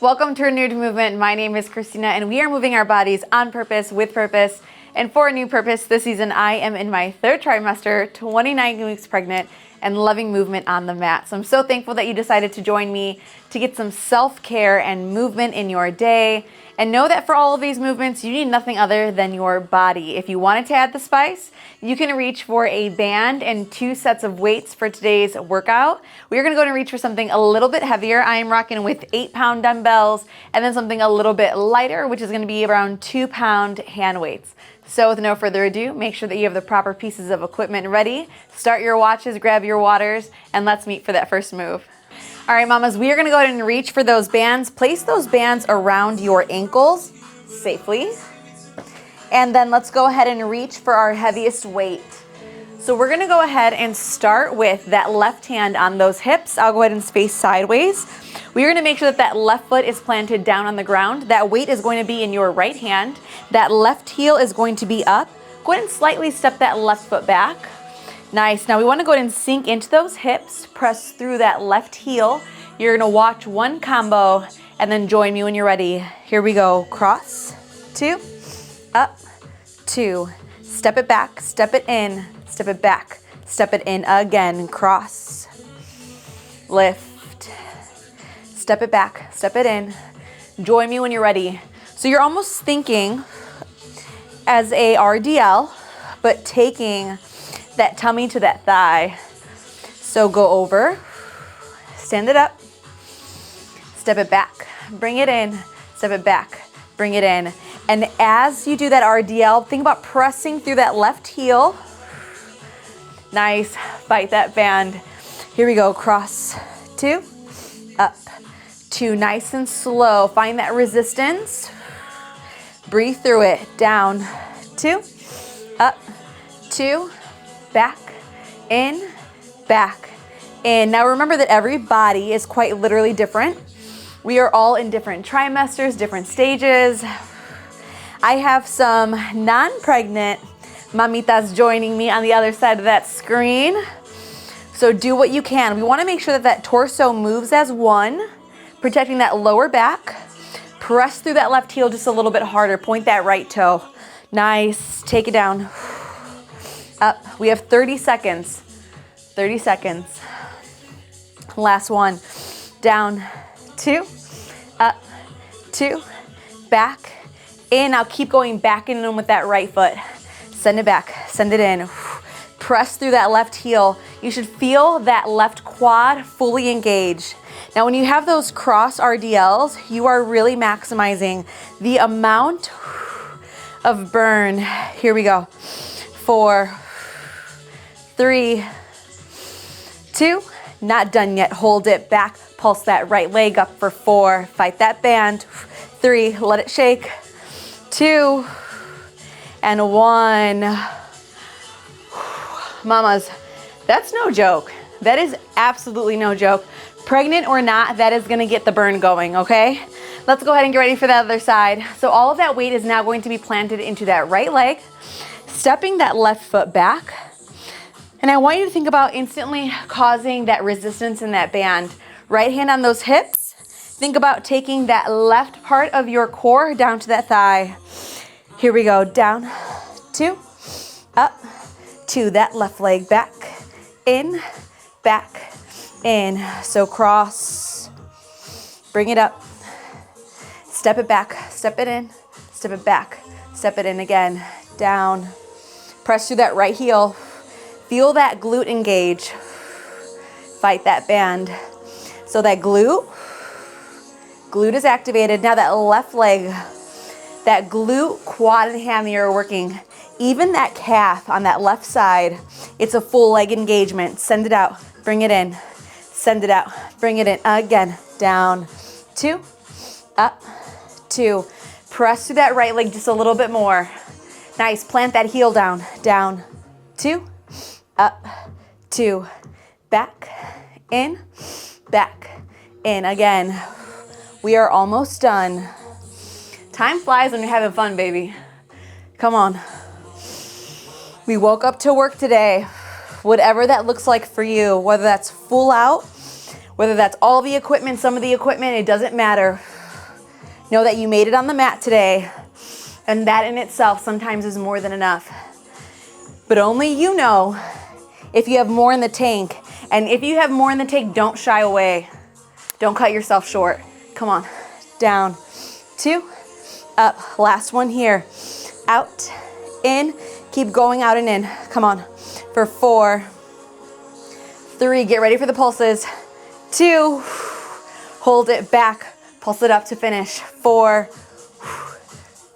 Welcome to Renewed Movement. My name is Christina and we are moving our bodies on purpose, with purpose, and for a new purpose. This season I am in my third trimester, 29 weeks pregnant, and loving movement on the mat. So I'm so thankful that you decided to join me to get some self-care and movement in your day. And know that for all of these movements, you need nothing other than your body. If you wanted to add the spice, you can reach for a band and 2 sets of weights for today's workout. We're gonna go and reach for something a little bit heavier. I am rocking with 8-pound dumbbells, and then something a little bit lighter, which is gonna be around 2-pound hand weights. So with no further ado, make sure that you have the proper pieces of equipment ready. Start your watches, grab your waters, and let's meet for that first move. All right, mamas, we are gonna go ahead and reach for those bands. Place those bands around your ankles safely. And then let's go ahead and reach for our heaviest weight. So we're gonna go ahead and start with that left hand on those hips. I'll go ahead and face sideways. We're gonna make sure that that left foot is planted down on the ground. That weight is going to be in your right hand. That left heel is going to be up. Go ahead and slightly step that left foot back. Nice. Now we want to go ahead and sink into those hips, press through that left heel. You're going to watch one combo and then join me when you're ready. Here we go. Cross, 2, up, 2. Step it back, step it in, step it back, step it in again. Cross, lift, step it back, step it in. Join me when you're ready. So you're almost thinking as a RDL, but taking that tummy to that thigh. So go over, stand it up, step it back, bring it in, step it back, bring it in. And as you do that RDL, think about pressing through that left heel. Nice, fight that band. Here we go, cross, 2, up, 2, nice and slow. Find that resistance. Breathe through it, down, 2, up, 2, back, in, back, in. Now remember that every body is quite literally different. We are all in different trimesters, different stages. I have some non-pregnant mamitas joining me on the other side of that screen. So do what you can. We want to make sure that that torso moves as one, protecting that lower back. Press through that left heel just a little bit harder. Point that right toe. Nice. Take it down. Up. We have 30 seconds. 30 seconds. Last one. Down, 2, up, 2, back, in. Now keep going back in with that right foot. Send it back, send it in. Press through that left heel. You should feel that left quad fully engaged. Now when you have those cross RDLs, you are really maximizing the amount of burn. Here we go. 4, 3, 2, not done yet. Hold it back. Pulse that right leg up for 4. Fight that band. 3, let it shake. 2, and 1. Mamas, that's no joke. That is absolutely no joke. Pregnant or not, that is gonna get the burn going, okay? Let's go ahead and get ready for the other side. So all of that weight is now going to be planted into that right leg, stepping that left foot back. And I want you to think about instantly causing that resistance in that band. Right hand on those hips. Think about taking that left part of your core down to that thigh. Here we go, down, 2, up, 2, that left leg back, in, back, in. So cross, bring it up, step it back, step it in, step it back, step it in again, down. Press through that right heel. Feel that glute engage. Fight that band. So that glute is activated. Now that left leg, that glute, quad, and hammy are working. Even that calf on that left side, it's a full leg engagement. Send it out, bring it in. Send it out, bring it in. Again, down, 2, up, 2. Press through that right leg just a little bit more. Nice, plant that heel down, down, 2, up, 2, back, in, back, in. Again, we are almost done. Time flies when you're having fun, baby. Come on. We woke up to work today. Whatever that looks like for you, whether that's full out, whether that's all the equipment, some of the equipment, it doesn't matter. Know that you made it on the mat today, and that in itself sometimes is more than enough. But only you know if you have more in the tank. And if you have more in the tank, don't shy away. Don't cut yourself short. Come on. Down, 2, up. Last one here. Out, in. Keep going out and in. Come on. For 4, 3. Get ready for the pulses. 2. Hold it back. Pulse it up to finish. 4,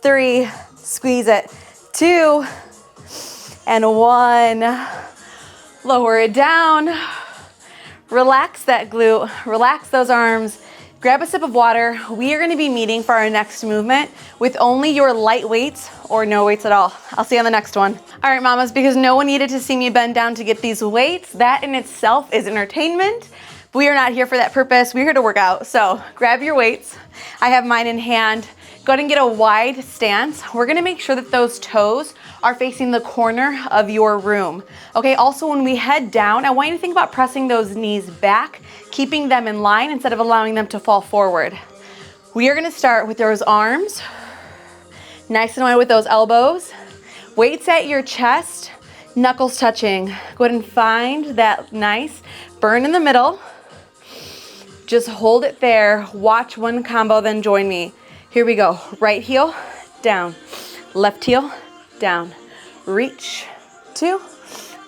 3. Squeeze it. 2, and 1. Lower it down. Relax that glute. Relax those arms. Grab a sip of water. We are going to be meeting for our next movement with only your light weights or no weights at all. I'll see you on the next one. All right, mamas, because no one needed to see me bend down to get these weights, that in itself is entertainment. We are not here for that purpose. We're here to work out. So grab your weights. I have mine in hand. Go ahead and get a wide stance. We're gonna make sure that those toes are facing the corner of your room. Okay, also when we head down, I want you to think about pressing those knees back, keeping them in line instead of allowing them to fall forward. We are gonna start with those arms, nice and wide with those elbows. Weights at your chest, knuckles touching. Go ahead and find that nice burn in the middle. Just hold it there. Watch one combo, then join me. Here we go. Right heel, down. Left heel, down. Reach, 2,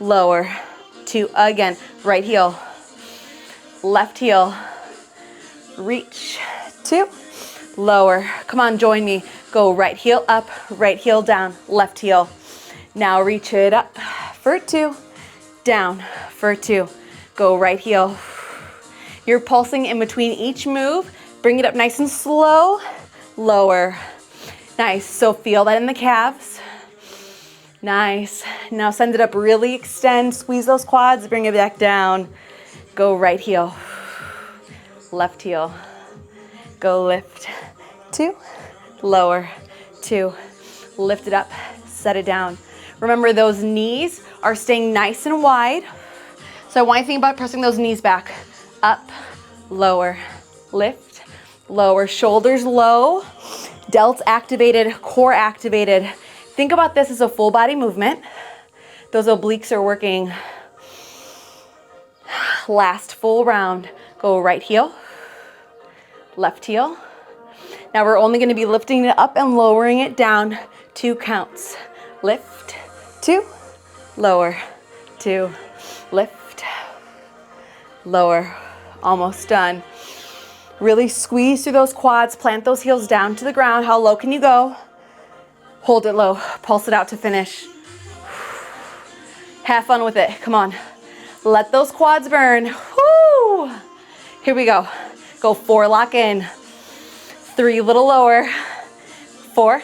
lower, 2. Again, right heel, left heel, reach, 2, lower. Come on, join me. Go right heel up, right heel down, left heel. Now reach it up for 2, down for 2. Go right heel. You're pulsing in between each move. Bring it up nice and slow. Lower. Nice. So feel that in the calves. Nice. Now send it up. Really extend. Squeeze those quads. Bring it back down. Go right heel. Left heel. Go lift. 2. Lower. 2. Lift it up. Set it down. Remember, those knees are staying nice and wide. So I want you to think about pressing those knees back. Up, lower, lift, lower, shoulders low, delts activated, core activated. Think about this as a full body movement. Those obliques are working. Last full round. Go right heel, left heel. Now we're only going to be lifting it up and lowering it down. 2 counts. Lift, 2, lower, 2, lift, lower. Almost done. Really squeeze through those quads, plant those heels down to the ground. How low can you go? Hold it low, pulse it out to finish. Have fun with it, come on. Let those quads burn. Woo! Here we go. Go 4, lock in. 3, little lower. 4,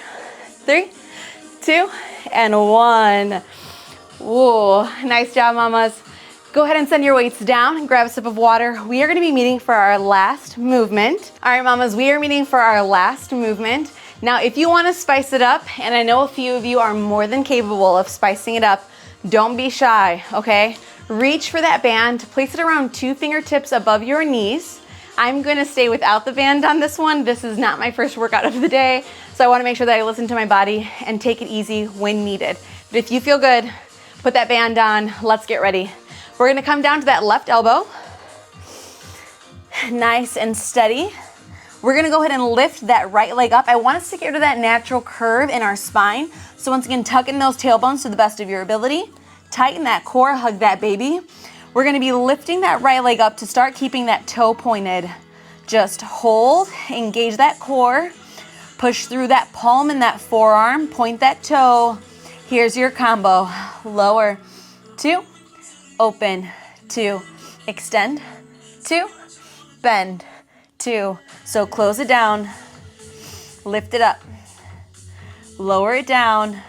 3, 2, and 1. Whoa, nice job, mamas. Go ahead and send your weights down and grab a sip of water. We are gonna be meeting for our last movement. All right, mamas, we are meeting for our last movement. Now, if you wanna spice it up, and I know a few of you are more than capable of spicing it up, don't be shy, okay? Reach for that band, place it around 2 fingertips above your knees. I'm gonna stay without the band on this one. This is not my first workout of the day, so I wanna make sure that I listen to my body and take it easy when needed. But if you feel good, put that band on, let's get ready. We're gonna come down to that left elbow. Nice and steady. We're gonna go ahead and lift that right leg up. I want us to get rid of that natural curve in our spine. So once again, tuck in those tailbones to the best of your ability. Tighten that core, hug that baby. We're gonna be lifting that right leg up to start keeping that toe pointed. Just hold, engage that core. Push through that palm and that forearm, point that toe. Here's your combo. Lower, 2, open, 2, extend, 2, bend, 2. So close it down, lift it up, lower it down,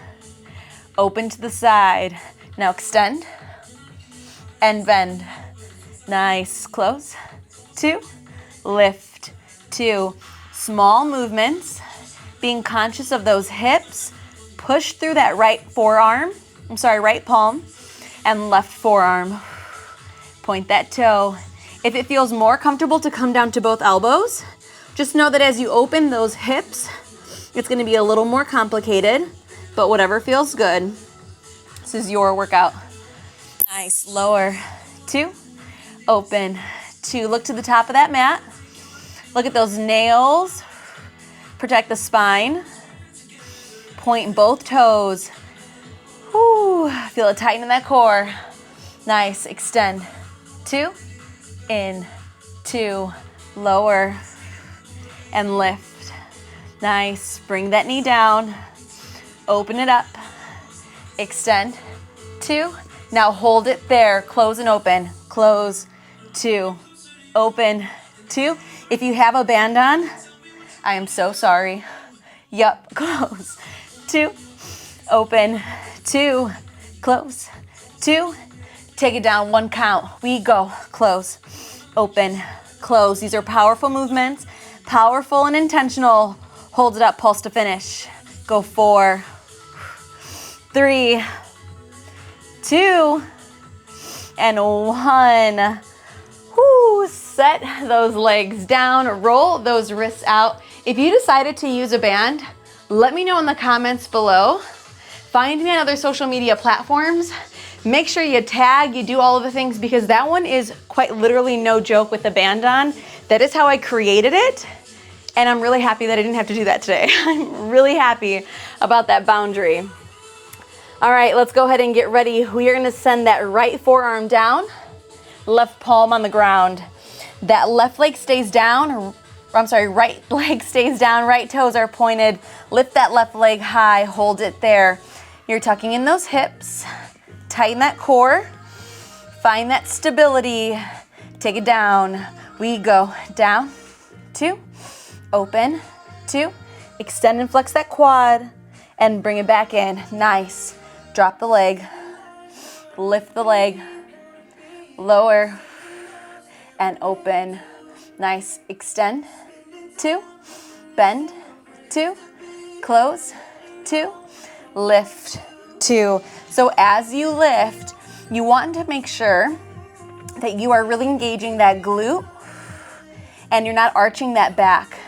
open to the side. Now extend and bend. Nice, close, 2, lift, 2. Small movements, being conscious of those hips. Push through that right palm and left forearm. Point that toe. If it feels more comfortable to come down to both elbows, Just know that as you open those hips, it's gonna be a little more complicated, but whatever feels good. This is your workout. Nice, lower, 2, open, 2. Look to the top of that mat. Look at those nails. Protect the spine. Point both toes. Whoo, feel it tighten in that core. Nice, extend, 2, in, 2, lower, and lift. Nice, bring that knee down, open it up, extend, 2. Now hold it there, close and open, close, 2, open, 2. If you have a band on, I am so sorry. Yup, close, 2, open, 2, close, 2, take it down, 1 count. We go, close, open, close. These are powerful movements, powerful and intentional. Hold it up, pulse to finish. Go 4, 3, 2, and 1. Whoo, set those legs down, roll those wrists out. If you decided to use a band, let me know in the comments below. Find me on other social media platforms. Make sure you tag, you do all of the things, because that one is quite literally no joke with the band on. That is how I created it. And I'm really happy that I didn't have to do that today. I'm really happy about that boundary. All right, let's go ahead and get ready. We are gonna send that right forearm down, left palm on the ground. That left leg stays down, right leg stays down, right toes are pointed. Lift that left leg high, hold it there. You're tucking in those hips, tighten that core, find that stability, take it down. We go down, 2, open, 2, extend and flex that quad, and bring it back in. Nice. Drop the leg, lift the leg, lower, and open. Nice. Extend, 2, bend, 2, close, 2, lift, 2. So as you lift, you want to make sure that you are really engaging that glute and you're not arching that back.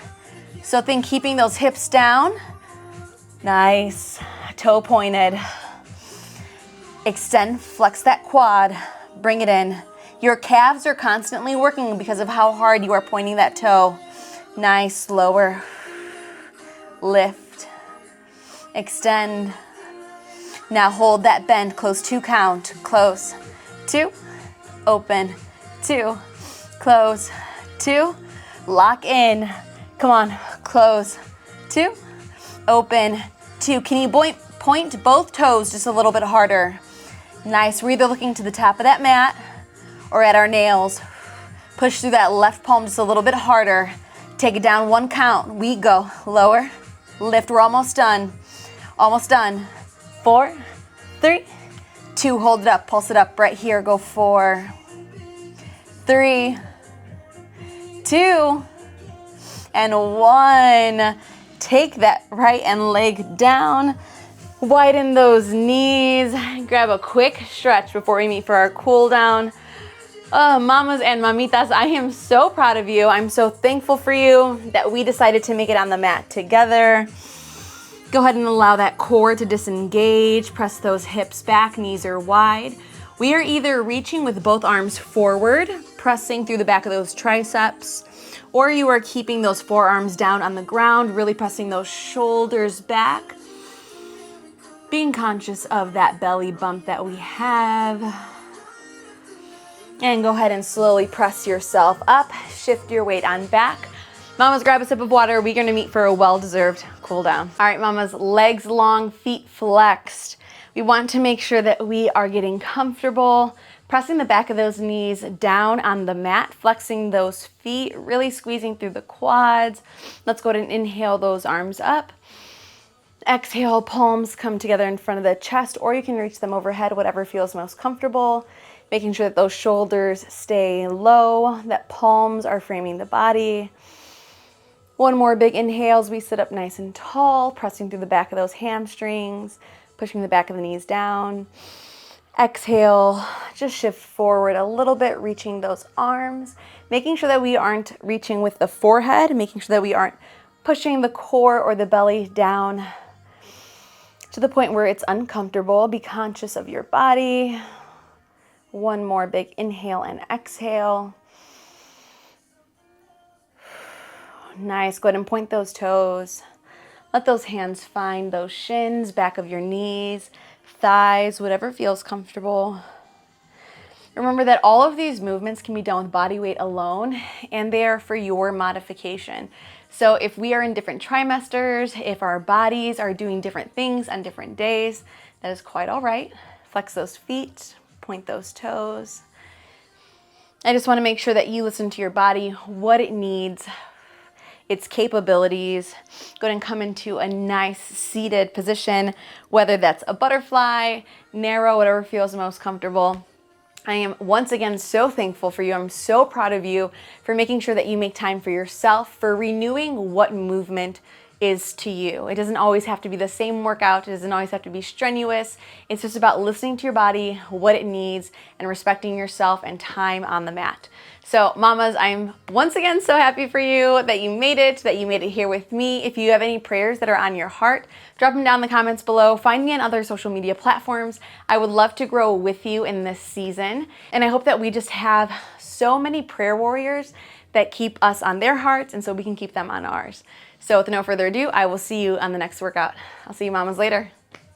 So think keeping those hips down. Nice. Toe pointed. Extend, flex that quad, bring it in. Your calves are constantly working because of how hard you are pointing that toe. Nice, lower, lift, extend. Now hold that bend, close 2 count, close, 2, open, 2, close, 2, lock in. Come on, close, 2, open, 2. Can you point both toes just a little bit harder? Nice, we're either looking to the top of that mat or at our nails. Push through that left palm just a little bit harder. Take it down, 1 count. We go, lower, lift, we're almost done. Almost done. 4, 3, 2, hold it up, pulse it up right here. Go 4, 3, 2, and 1. Take that right and leg down. Widen those knees. Grab a quick stretch before we meet for our cool down. Mamas and mamitas, I am so proud of you. I'm so thankful for you that we decided to make it on the mat together. Go ahead and allow that core to disengage. Press those hips back, knees are wide. We are either reaching with both arms forward, pressing through the back of those triceps, or you are keeping those forearms down on the ground, really pressing those shoulders back. Being conscious of that belly bump that we have. And go ahead and slowly press yourself up. Shift your weight on back. Mamas, grab a sip of water. We're gonna meet for a well-deserved cool down. All right, mamas, legs long, feet flexed. We want to make sure that we are getting comfortable, pressing the back of those knees down on the mat, flexing those feet, really squeezing through the quads. Let's go ahead and inhale those arms up. Exhale, palms come together in front of the chest, or you can reach them overhead, whatever feels most comfortable. Making sure that those shoulders stay low, that palms are framing the body. One more big inhale as we sit up nice and tall, pressing through the back of those hamstrings, pushing the back of the knees down. Exhale, just shift forward a little bit, reaching those arms, making sure that we aren't reaching with the forehead, making sure that we aren't pushing the core or the belly down to the point where it's uncomfortable. Be conscious of your body. One more big inhale and exhale. Nice. Go ahead and point those toes. Let those hands find those shins, back of your knees, thighs, whatever feels comfortable. Remember that all of these movements can be done with body weight alone, and they are for your modification. So if we are in different trimesters, if our bodies are doing different things on different days, that is quite all right. Flex those feet, point those toes. I just want to make sure that you listen to your body, what it needs, its capabilities. Go ahead and come into a nice seated position, whether that's a butterfly, narrow, whatever feels most comfortable. I am once again so thankful for you. I'm so proud of you for making sure that you make time for yourself, for renewing what movement is to you. It doesn't always have to be the same workout. It doesn't always have to be strenuous. It's just about listening to your body, what it needs, and respecting yourself and time on the mat. So mamas, I'm once again so happy for you that you made it here with me. If you have any prayers that are on your heart, drop them down in the comments below. Find me on other social media platforms. I would love to grow with you in this season. And I hope that we just have so many prayer warriors that keep us on their hearts, and so we can keep them on ours. So with no further ado, I will see you on the next workout. I'll see you mamas later.